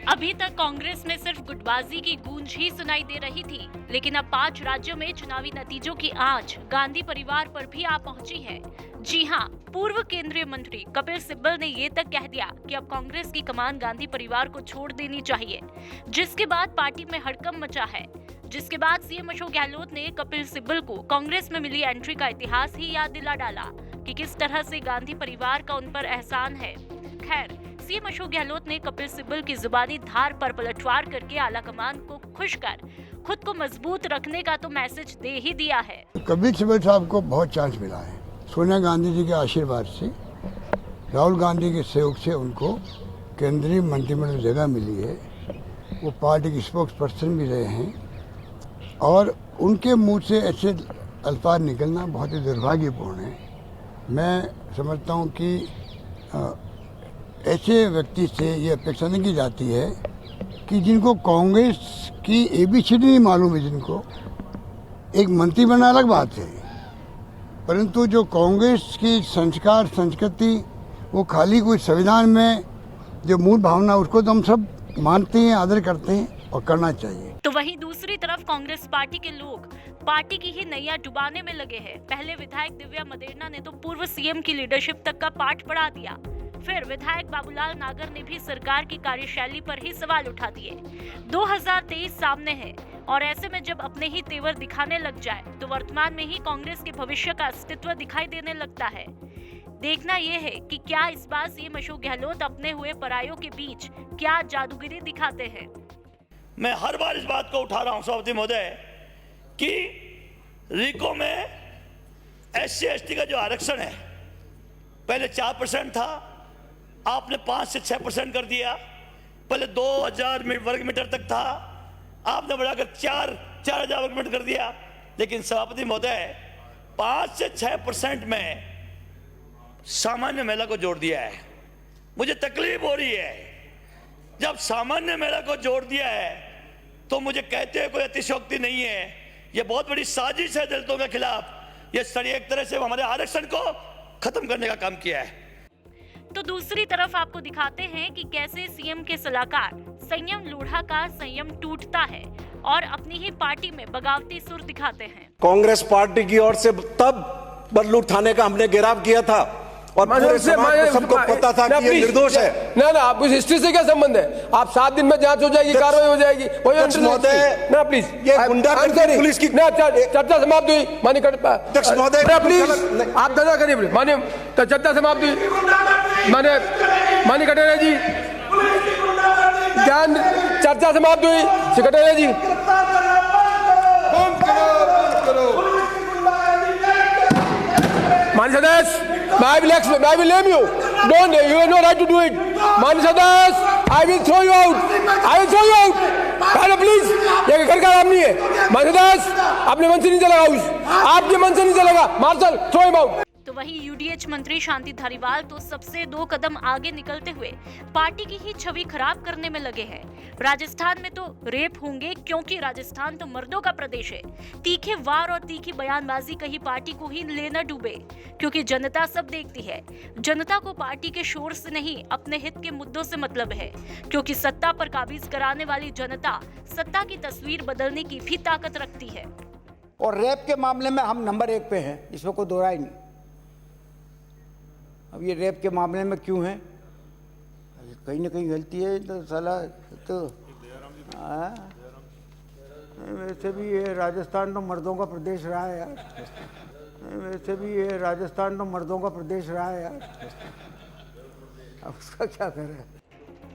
अभी तक कांग्रेस में सिर्फ गुटबाजी की गूंज ही सुनाई दे रही थी, लेकिन अब 5 राज्यों में चुनावी नतीजों की आंच गांधी परिवार पर भी आ पहुंची है। जी हां, पूर्व केंद्रीय मंत्री कपिल सिब्बल ने ये तक कह दिया कि अब कांग्रेस की कमान गांधी परिवार को छोड़ देनी चाहिए, जिसके बाद पार्टी में हड़कंप मचा है। जिसके बाद सीएम अशोक गहलोत ने कपिल सिब्बल को कांग्रेस में मिली एंट्री का इतिहास ही याद दिला डाला कि किस तरह से गांधी परिवार का उन पर एहसान है। खैर, सीएम अशोक गहलोत ने कपिल सिब्बल की जुबानी धार पर पलटवार करके आलाकमान को खुश कर खुद को मजबूत रखने का तो मैसेज दे ही दिया है। कपिल सिब्बल साहब को बहुत चांस मिला है। सोनिया गांधी जी के आशीर्वाद से, राहुल गांधी के सहयोग से उनको केंद्रीय मंत्रिमंडल जगह मिली है। वो पार्टी के स्पोक्स पर्सन भी रहे हैं और उनके मुंह से ऐसे अल्फाज निकलना बहुत ही दुर्भाग्यपूर्ण है। मैं समझता हूँ कि ऐसे व्यक्ति से ये अपेक्षा नहीं की जाती है कि जिनको कांग्रेस की एबीसीडी नहीं मालूम है, जिनको एक मंत्री बनना अलग बात है, परंतु जो कांग्रेस की संस्कार संस्कृति वो खाली कोई संविधान में जो मूल भावना उसको तो हम सब मानते हैं, आदर करते हैं और करना चाहिए। तो वहीं दूसरी तरफ कांग्रेस पार्टी के लोग पार्टी की ही नैया डुबाने में लगे हैं। पहले विधायक दिव्या मदेरणा ने तो पूर्व सीएम की लीडरशिप तक का पाठ पढ़ा दिया। फिर विधायक बाबूलाल नागर ने भी सरकार की कार्यशैली पर ही सवाल उठा दिए। 2023 सामने है और ऐसे में जब अपने ही तेवर दिखाने लग जाए तो वर्तमान में ही कांग्रेस के भविष्य का अस्तित्व दिखाई देने लगता है। देखना यह है कि क्या इस बार सीएम अशोक गहलोत अपने हुए परायों के बीच क्या जादूगिरी दिखाते हैं। मैं हर बार इस बात को उठा रहा हूं सभापति महोदय कि रीको में SC/ST का जो आरक्षण है पहले 4% था, आपने 5 से 6% कर दिया। पहले 2000 वर्ग मीटर तक था, आपने बढ़ाकर 4000 वर्ग मीटर कर दिया। लेकिन सभापति महोदय 5 से 6% में सामान्य महिला को जोड़ दिया है। मुझे तकलीफ हो रही है जब सामान्य महिला को जोड़ दिया है तो मुझे कहते हैं कोई अतिशयोक्ति नहीं है, यह बहुत बड़ी साजिश है दलितों के खिलाफ। यह एक तरह से हमारे आरक्षण को खत्म करने का काम किया है। तो दूसरी तरफ आपको दिखाते हैं कि कैसे सीएम के सलाहकार संयम लोढ़ा का संयम टूटता है और अपनी ही पार्टी में बगावती सुर दिखाते हैं। कांग्रेस पार्टी की ओर से तब बदलू थाने का हमने घेराव किया था और पूरे समाज को सबको पता था कि ये निर्दोष है। ना आप इस हिस्ट्री से क्या संबंध है? आप 7 दिन में जांच हो जाएगी, कार्रवाई हो जाएगी। ना प्लीज, ये गुंडागर्दी पुलिस की चर्चा समाप्त हुई। माननीय अध्यक्ष महोदय प्लीज आप धरना करिए। माननीय चर्चा समाप्त हुई। माननीय कटारिया जी ध्यान, चर्चा समाप्त हुई। कटारिया जी माननीय सदस्य, I will name you. You have no right to do it. माननीय सदस्य, I will throw you out. पहले प्लीज, ये घर का काम नहीं है। माननीय सदस्य, अपने मन से नीचे लगा, आपके मन से नीचे लगा। Marshal, throw him out. तो वहीं यूडीएच मंत्री शांति धारीवाल तो सबसे 2 कदम आगे निकलते हुए पार्टी की ही छवि खराब करने में लगे हैं। राजस्थान में तो रेप होंगे क्योंकि राजस्थान तो मर्दों का प्रदेश है। तीखे वार और तीखी बयानबाजी कहीं पार्टी को ही लेना डूबे, क्योंकि जनता सब देखती है। जनता को पार्टी के शोर से नहीं अपने हित के मुद्दों से मतलब है, क्योंकि सत्ता पर काबिज कराने वाली जनता सत्ता की तस्वीर बदलने की भी ताकत रखती है। और रेप के मामले में हम नंबर 1 पे हैं, इसमें कोई दो राय नहीं। अब ये रेप के मामले में क्यों है? कहीं ना कहीं गलती है तो साला तो वैसे भी ये राजस्थान तो मर्दों का प्रदेश रहा है यार। वैसे भी ये राजस्थान तो मर्दों का प्रदेश रहा है यार। अब उसका क्या करें?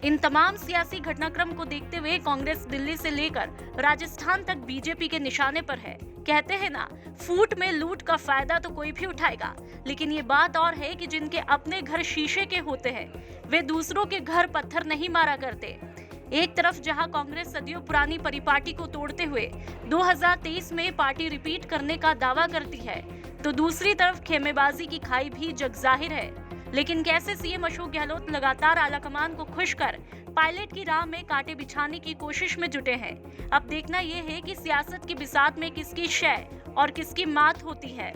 इन तमाम सियासी घटनाक्रम को देखते हुए कांग्रेस दिल्ली से लेकर राजस्थान तक बीजेपी के निशाने पर है। कहते हैं ना, फूट में लूट का फायदा तो कोई भी उठाएगा, लेकिन ये बात और है कि जिनके अपने घर शीशे के होते हैं वे दूसरों के घर पत्थर नहीं मारा करते। एक तरफ जहां कांग्रेस सदियों पुरानी परिपाटी को तोड़ते हुए 2023 में पार्टी रिपीट करने का दावा करती है, तो दूसरी तरफ खेमेबाजी की खाई भी जगजाहिर है। लेकिन कैसे सीएम अशोक गहलोत लगातार आलाकमान को खुश कर पायलट की राह में कांटे बिछाने की कोशिश में जुटे हैं। अब देखना यह है कि सियासत की बिसात में किसकी शय और किसकी मात होती है।